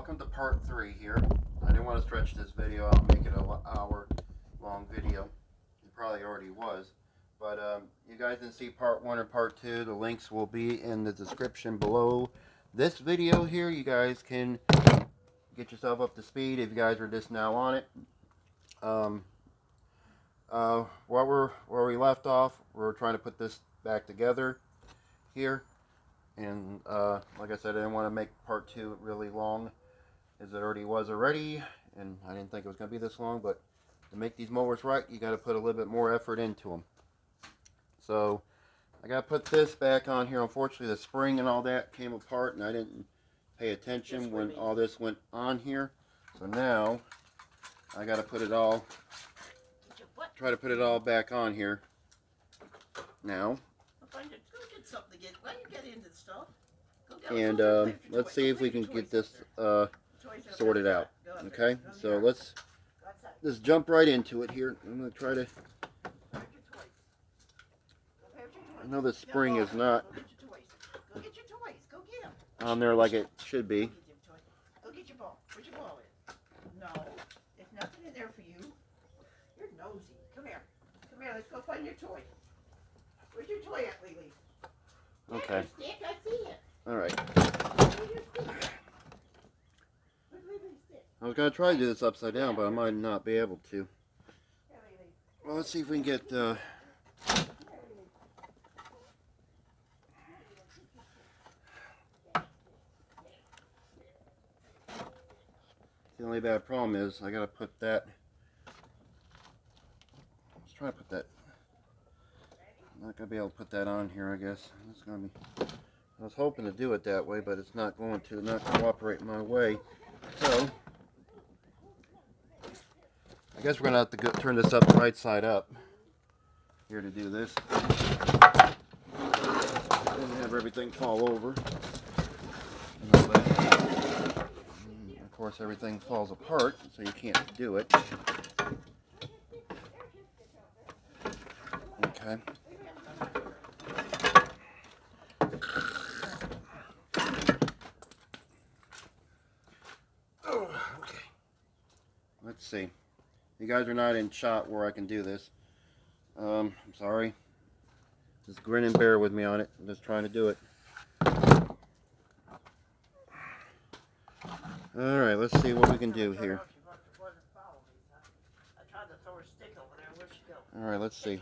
welcome to part 3 here. I didn't want to stretch this video out and make it an hour long video. It probably already was. But you guys didn't see part 1 or part 2. The links will be in the description below this video here. You guys can get yourself up to speed if you guys are just now on it. Where we left off, we're trying to put this back together here. And like I said, I didn't want to make part 2 really long, as it already was already, and I didn't think it was going to be this long. But to make these mowers right, you got to put a little bit more effort into them. So I got to put this back on here. Unfortunately, the spring and all that came apart, and I didn't pay attention when all this went on here. So now I got to put it all, try to put it all back on here now. And let's see if we can get this sorted out. Okay, so let's just jump right into it here. I'm going to try to, I know the spring is not on there like it should be. Go get your ball. Where's your ball at? No, there's nothing in there for you. You're nosy. Come here. Come here, let's go find your toy. Where's your toy at, Lily? Okay. Stick, I see it. Alright. Where's your stick? Where's Lily's stick? I was going to try to do this upside down, but I might not be able to. Well, let's see if we can get... The only bad problem is I gotta put that. Let's try to put that. I'm not gonna be able to put that on here, I guess. It's gonna be. I was hoping to do it that way, but it's not going to. Not cooperate my way. So I guess we're gonna have to turn this up right side up here to do this. And have everything fall over. And all that. Of course, everything falls apart, so you can't do it. Okay. Oh, okay. Let's see. You guys are not in shot where I can do this. I'm sorry. Just grin and bear with me on it. I'm just trying to do it. Alright, let's see what we can do here. Alright, let's see.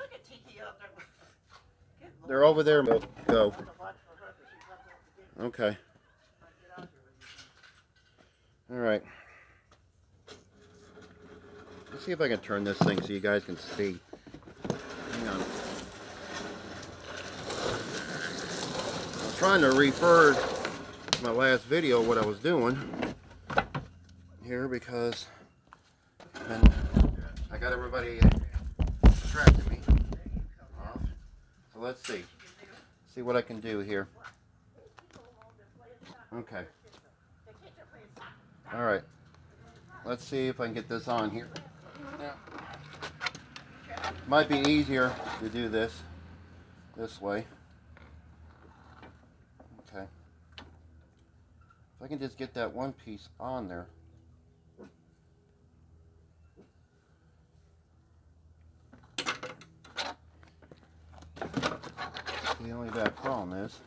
They're over there. Go. Okay. Alright. Let's see if I can turn this thing so you guys can see. Hang on. I'm trying to refer to my last video what I was doing here, because I got everybody distracted me off. So let's see what I can do here. Okay. All right. Let's see if I can get this on here. Yeah. Might be easier to do this way. Okay. If I can just get that one piece on there. The only bad problem is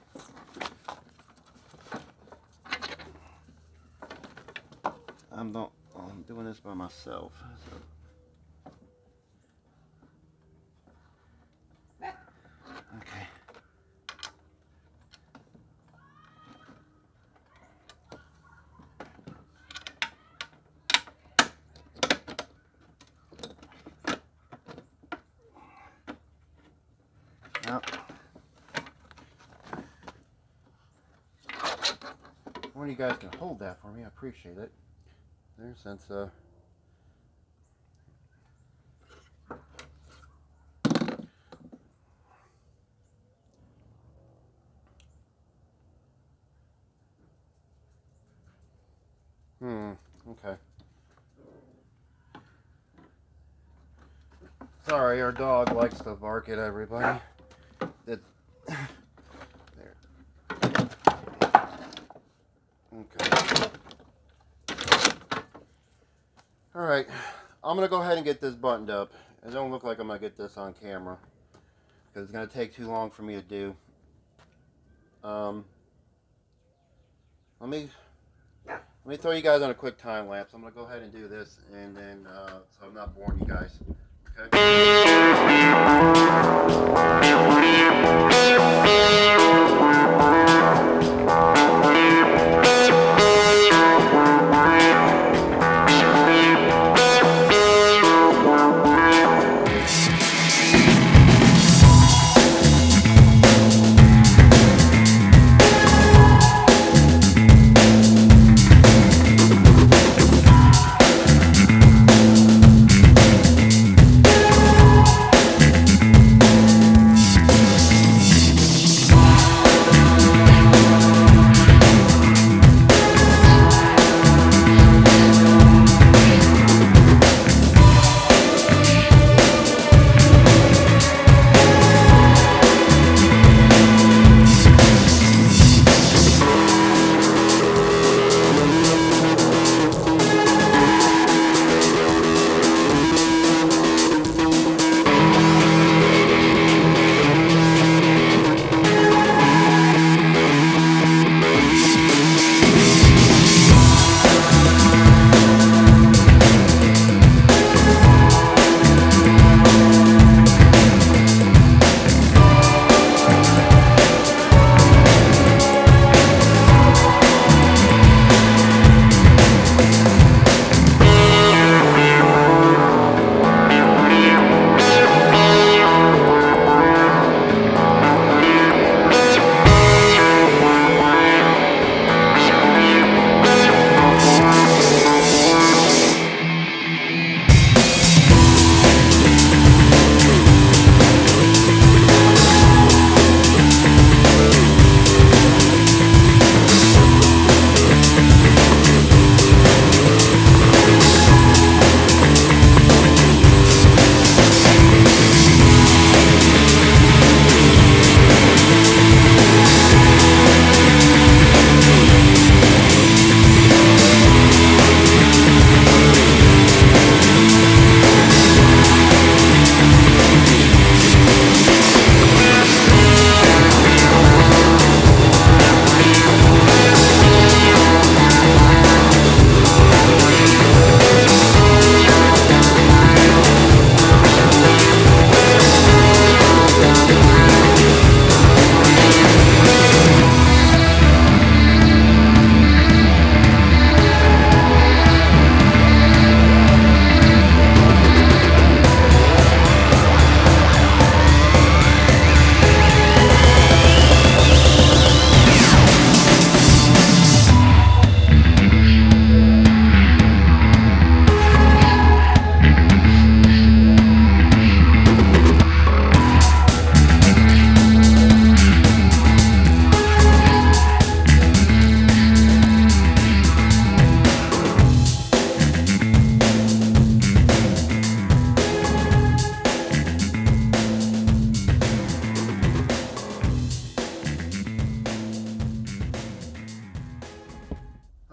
I'm doing this by myself. So. Okay. Now, one of you guys can hold that for me, I appreciate it. There, since okay. Sorry, our dog likes to bark at everybody. There. Okay. Alright, I'm going to go ahead and get this buttoned up. It don't look like I'm going to get this on camera, because it's going to take too long for me to do. Let me throw you guys on a quick time lapse. I'm going to go ahead and do this, and then, so I'm not boring you guys.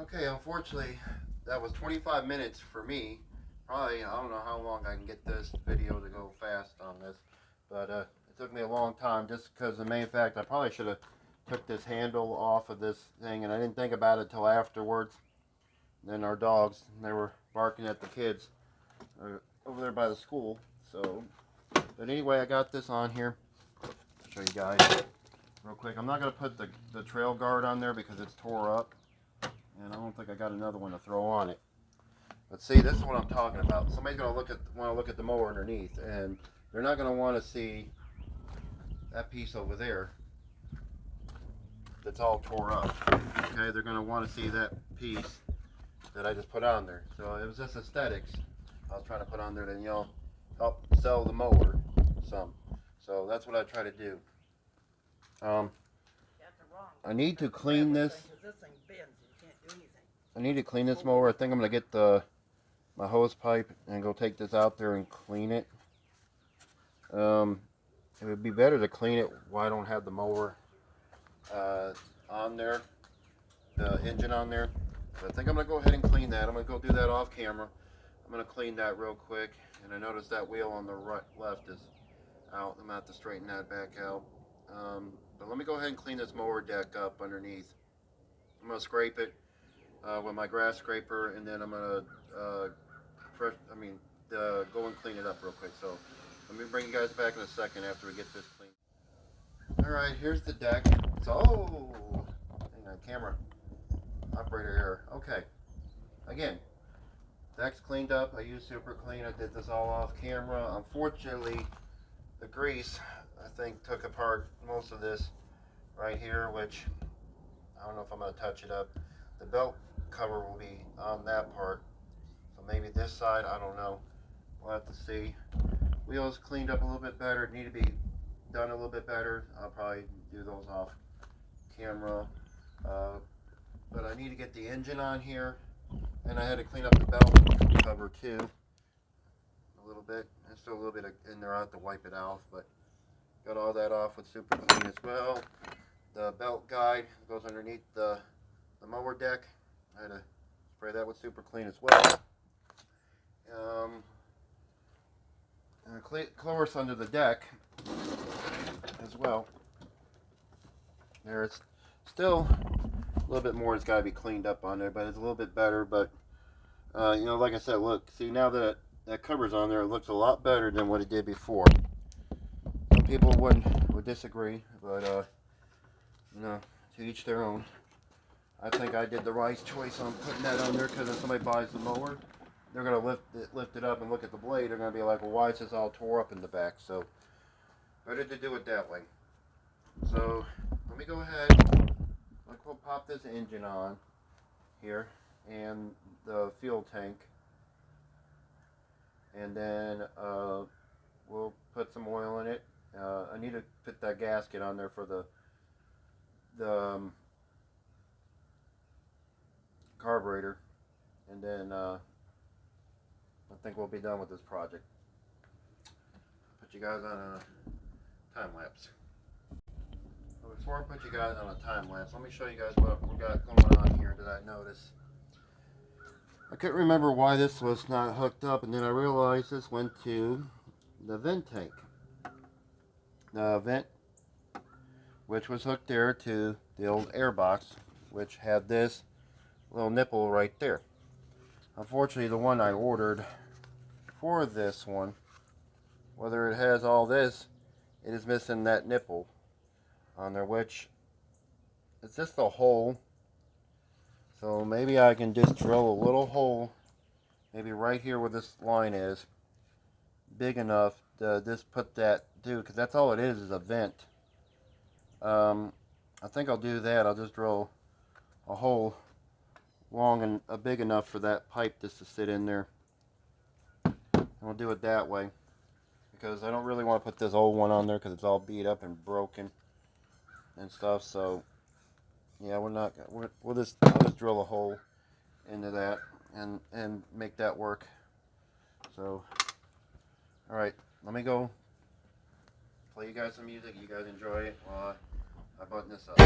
Okay, unfortunately, that was 25 minutes for me. Probably, I don't know how long I can get this video to go fast on this, but it took me a long time just because the main fact I probably should have took this handle off of this thing, and I didn't think about it till afterwards. And then our dogs, they were barking at the kids over there by the school. So, but anyway, I got this on here. I'll show you guys real quick. I'm not going to put the trail guard on there because it's tore up. And I don't think I got another one to throw on it. But see, this is what I'm talking about. Somebody's going to want to look at the mower underneath, and they're not going to want to see that piece over there that's all tore up. Okay, they're going to want to see that piece that I just put on there. So it was just aesthetics I was trying to put on there to, you know, help sell the mower some. So that's what I try to do. I need to clean this. I need to clean this mower. I think I'm going to get my hose pipe and go take this out there and clean it. It would be better to clean it while I don't have the mower on there, the engine on there. So I think I'm going to go ahead and clean that. I'm going to go do that off camera. I'm gonna clean that real quick. And I noticed that wheel on the right left is out. I'm gonna have to straighten that back out. But let me go ahead and clean this mower deck up underneath. I'm gonna scrape it with my grass scraper, and then I'm gonna go and clean it up real quick. So let me bring you guys back in a second after we get this clean. All right, here's the deck. So, hang on, camera operator error. Okay, again, deck's cleaned up. I used super clean. I did this all off camera. Unfortunately, the grease, I think, took apart most of this right here, which I don't know if I'm going to touch it up. The belt cover will be on that part, so maybe this side, I don't know. We'll have to see. Wheels cleaned up a little bit better, need to be done a little bit better. I'll probably do those off camera. But I need to get the engine on here, and I had to clean up the belt cover too a little bit. There's still a little bit in there. I have to wipe it off, but got all that off with super clean as well. The belt guide goes underneath the mower deck. I had to spray that with super clean as well. And of course under the deck as well. There's still a little bit more that's got to be cleaned up on there, but it's a little bit better. But you know, like I said, look, see now that that cover's on there, it looks a lot better than what it did before. Some people would disagree, but you know, to each their own. I think I did the right choice on putting that on there, because if somebody buys the mower, they're going to lift it up and look at the blade. They're going to be like, well, why is this all tore up in the back? So better to do it that way. So let me go ahead. We'll pop this engine on here and the fuel tank, and then we'll put some oil in it. I need to put that gasket on there for the carburetor, and then I think we'll be done with this project. Put you guys on a time lapse. So before I put you guys on a time lapse, let me show you guys what we got going on here that I noticed. I couldn't remember why this was not hooked up, and then I realized this went to the vent tank. The vent, which was hooked there to the old air box, which had this little nipple right there. Unfortunately, the one I ordered for this one, whether it has all this, it is missing that nipple on there, which it's just a hole. So maybe I can just drill a little hole, maybe right here where this line is, big enough to just put that, because that's all it is a vent. I think I'll do that. I'll just drill a hole long and big enough for that pipe just to sit in there. And we'll do it that way, because I don't really want to put this old one on there because it's all beat up and broken and stuff. So yeah, I'll just drill a hole into that and make that work. So all right, let me go play you guys some music. You guys enjoy it while I button this up.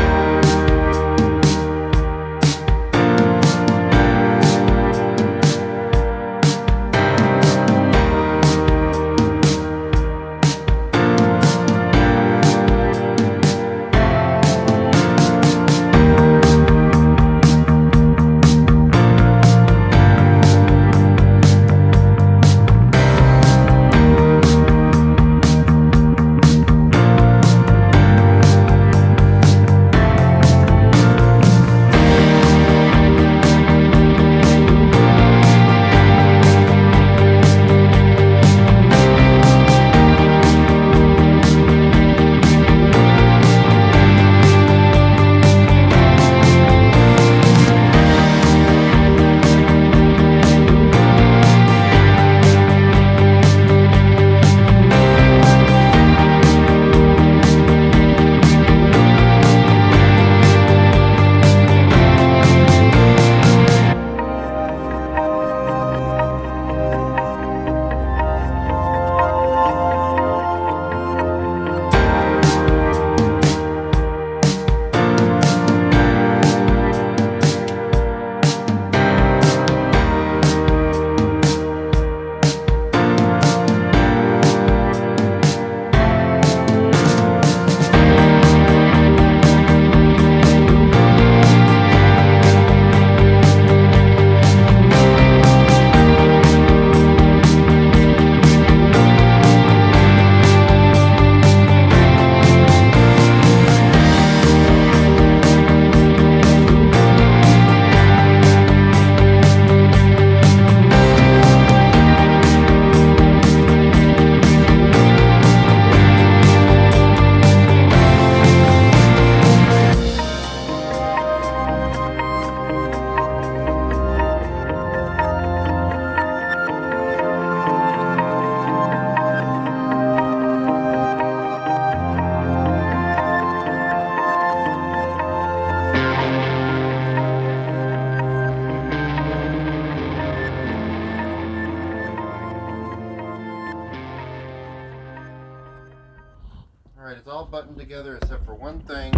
Alright, it's all buttoned together except for one thing,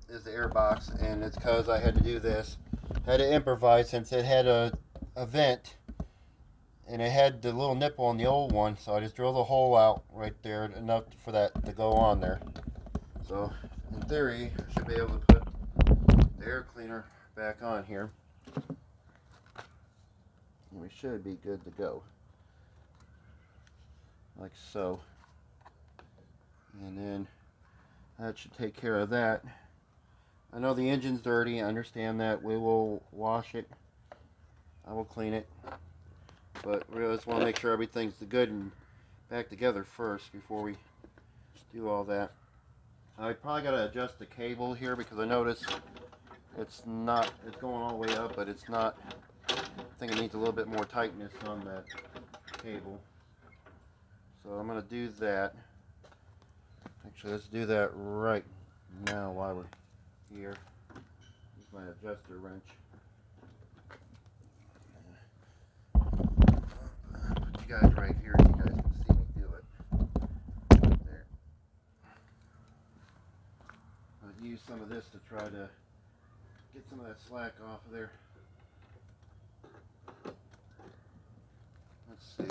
is the air box, and it's because I had to do this. Had to improvise since it had a vent, and it had the little nipple on the old one, so I just drilled a hole out right there, enough for that to go on there. So, in theory, I should be able to put the air cleaner back on here. And we should be good to go. Like so. And then that should take care of that. I know the engine's dirty, I understand that. We will wash it. I will clean it. But we just want to make sure everything's good and back together first before we do all that. I probably got to adjust the cable here because I noticed it's going all the way up, but it's not. I think it needs a little bit more tightness on that cable. So I'm going to do that. Actually, let's do that right now while we're here. Use my adjuster wrench. Put you guys right here so you guys can see me do it. There. I'll use some of this to try to get some of that slack off of there. Let's see.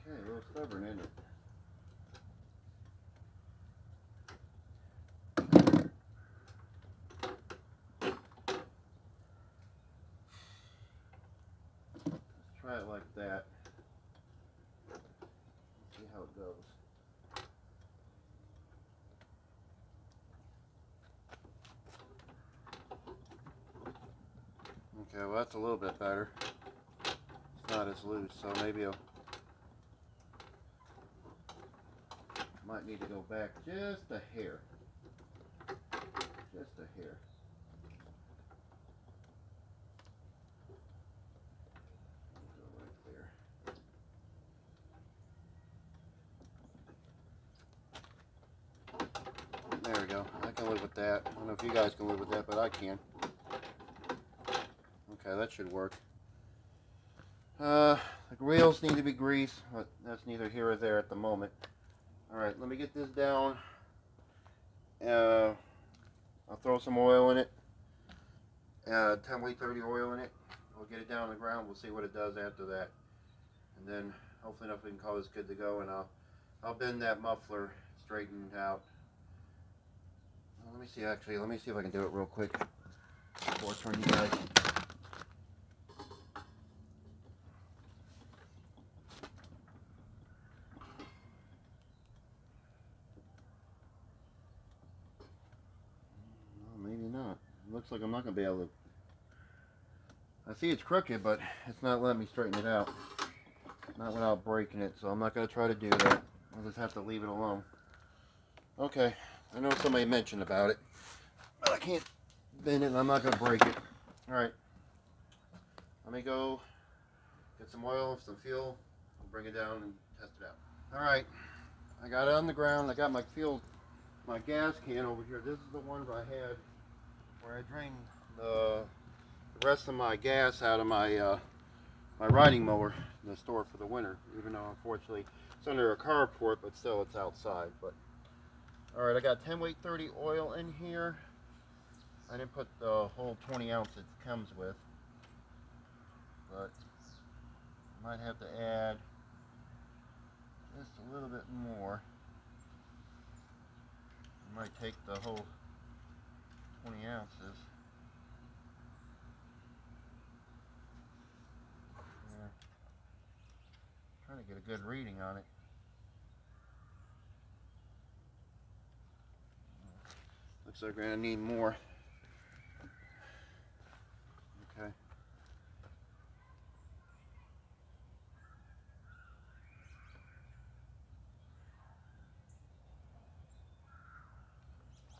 Okay, a little stubborn, isn't it? Let's try it like that. Let's see how it goes. Okay, well that's a little bit better. It's not as loose, so maybe I might need to go back just a hair. Just a hair. Go right there. There we go. I can live with that. I don't know if you guys can live with that, but I can. Okay, that should work. The wheels need to be greased, but that's neither here or there at the moment. Alright, let me get this down. I'll throw some oil in it. 10 weight 30 oil in it. We'll get it down on the ground. We'll see what it does after that. And then hopefully enough we can call this good to go, and I'll bend that muffler straightened out. Let me see, actually, let me see if I can do it real quick before I turn you guys. No, maybe not. It looks like I'm not going to be able to. I see it's crooked, but it's not letting me straighten it out. Not without breaking it, so I'm not going to try to do that. I'll just have to leave it alone. Okay, I know somebody mentioned about it, but I can't bend it and I'm not going to break it. Alright, let me go get some oil, some fuel, and bring it down and test it out. Alright, I got it on the ground. I got my gas can over here. This is the one I had where I drained the rest of my gas out of my my riding mower in the store for the winter, even though unfortunately it's under a carport, but still it's outside. But alright, I got 10 weight 30 oil in here. I didn't put the whole 20 ounce it comes with, but I might have to add just a little bit more. I might take the whole 20 ounces. Yeah. Trying to get a good reading on it. Looks like we're gonna need more. Okay.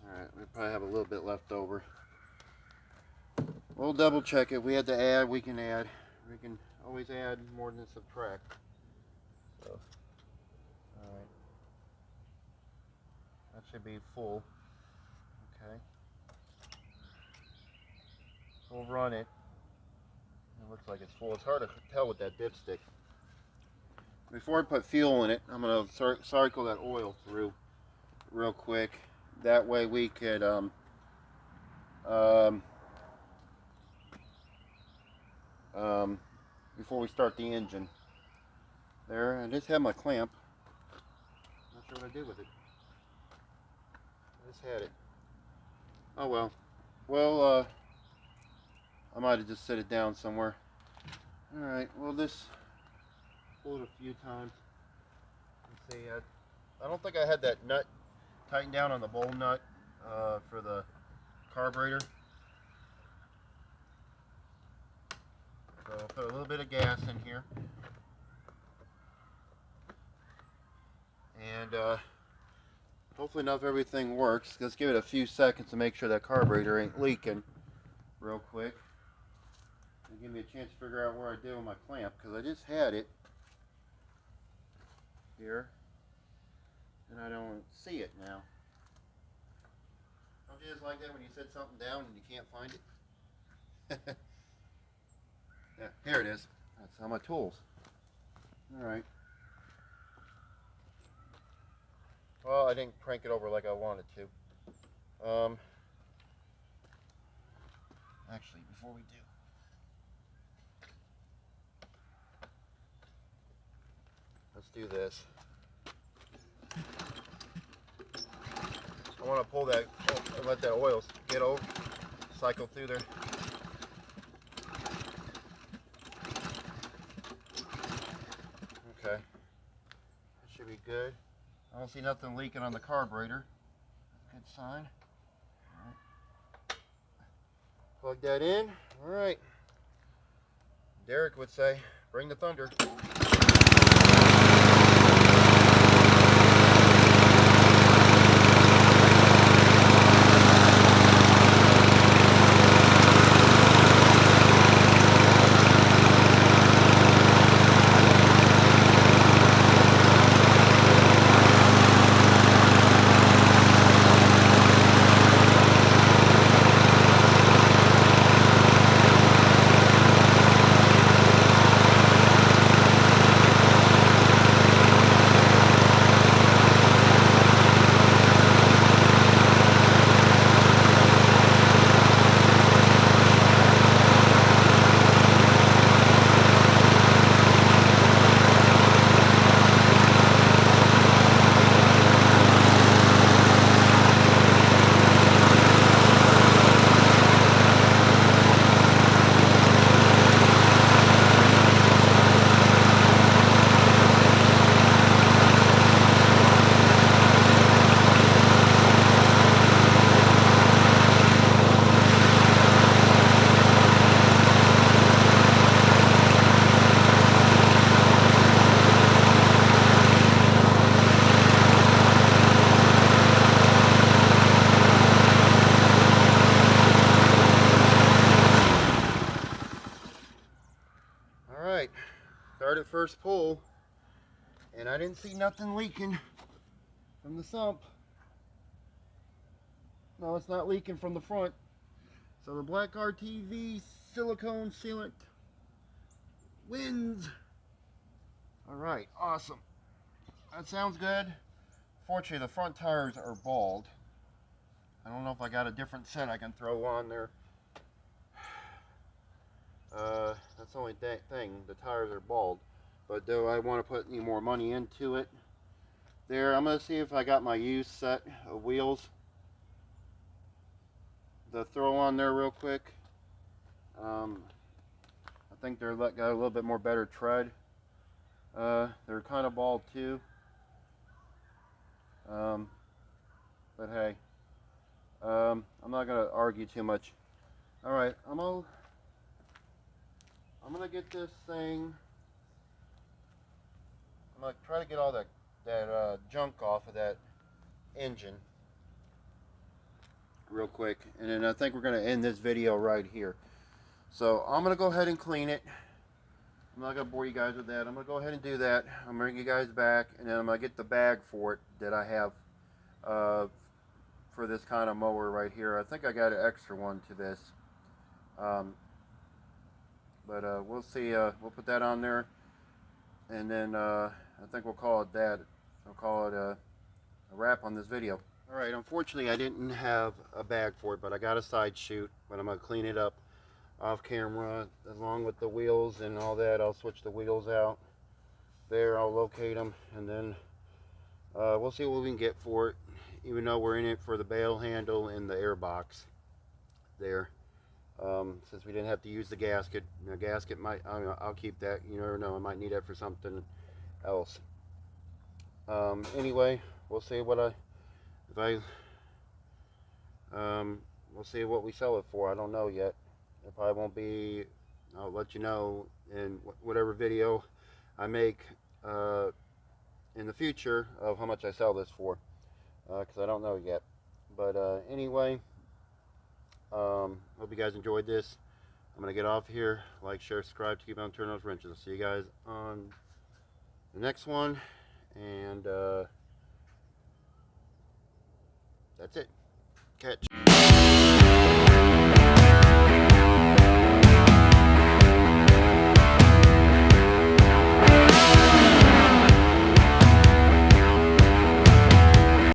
Alright, we probably have a little bit left over. We'll double check it. We had to add, we can add. We can always add more than subtract. So, alright. That should be full. Okay. We'll run it. It looks like it's full. It's hard to tell with that dipstick. Before I put fuel in it, I'm going to cycle that oil through real quick. That way we could before we start the engine. There, I just had my clamp. Not sure what I did with it. I just had it. Oh well. Well, I might have just set it down somewhere. Alright, well this pull it a few times. Let's see, I don't think I had that nut tightened down on the bowl nut for the carburetor. So I'll put a little bit of gas in here. And hopefully enough everything works. Let's give it a few seconds to make sure that carburetor ain't leaking real quick. And give me a chance to figure out where I did with my clamp, because I just had it here and I don't see it now. Don't you just like that when you set something down and you can't find it? Yeah, here it is. That's on my tools. Alright. Well, I didn't crank it over like I wanted to. Actually, before we do, let's do this. I want to pull that, and let that oil get over, cycle through there. Okay, that should be good. I don't see nothing leaking on the carburetor. Good sign. All right. Plug that in. All right. Derek would say, bring the thunder. Started first pull, and I didn't see nothing leaking from the sump. No, it's not leaking from the front. So the black RTV silicone sealant wins. All right, awesome. That sounds good. Fortunately, the front tires are bald. I don't know if I got a different set I can throw on there. That's the only thing. The tires are bald. But do I want to put any more money into it? There, I'm going to see if I got my used set of wheels to throw on there real quick. I think they're got a little bit more better tread. They're kind of bald too. But hey, I'm not going to argue too much. All right, I'm gonna get this thing. I'm gonna try to get all that junk off of that engine real quick, and then I think we're gonna end this video right here. So I'm gonna go ahead and clean it. I'm not gonna bore you guys with that. I'm gonna go ahead and do that. I'm gonna bring you guys back, and then I'm gonna get the bag for it that I have uh, for this kind of mower right here. I think I got an extra one to this, um, but we'll see. We'll put that on there, and then I think we'll call it that. I'll call it a wrap on this video. All right. Unfortunately, I didn't have a bag for it, but I got a side chute. But I'm gonna clean it up off camera along with the wheels and all that. I'll switch the wheels out there. I'll locate them, and then we'll see what we can get for it, even though we're in it for the bale handle and the air box there. Since we didn't have to use the gasket. The gasket might, I'll keep that. You never know, I might need that for something else. Anyway, we'll see what we'll see what we sell it for. I don't know yet. It probably won't be. I'll let you know in whatever video I make in the future of how much I sell this for, because I don't know yet. But anyway, hope you guys enjoyed this. I'm gonna get off here. Like, share, subscribe to keep on turning those wrenches. I'll see you guys on the next one, and that's it. Catch.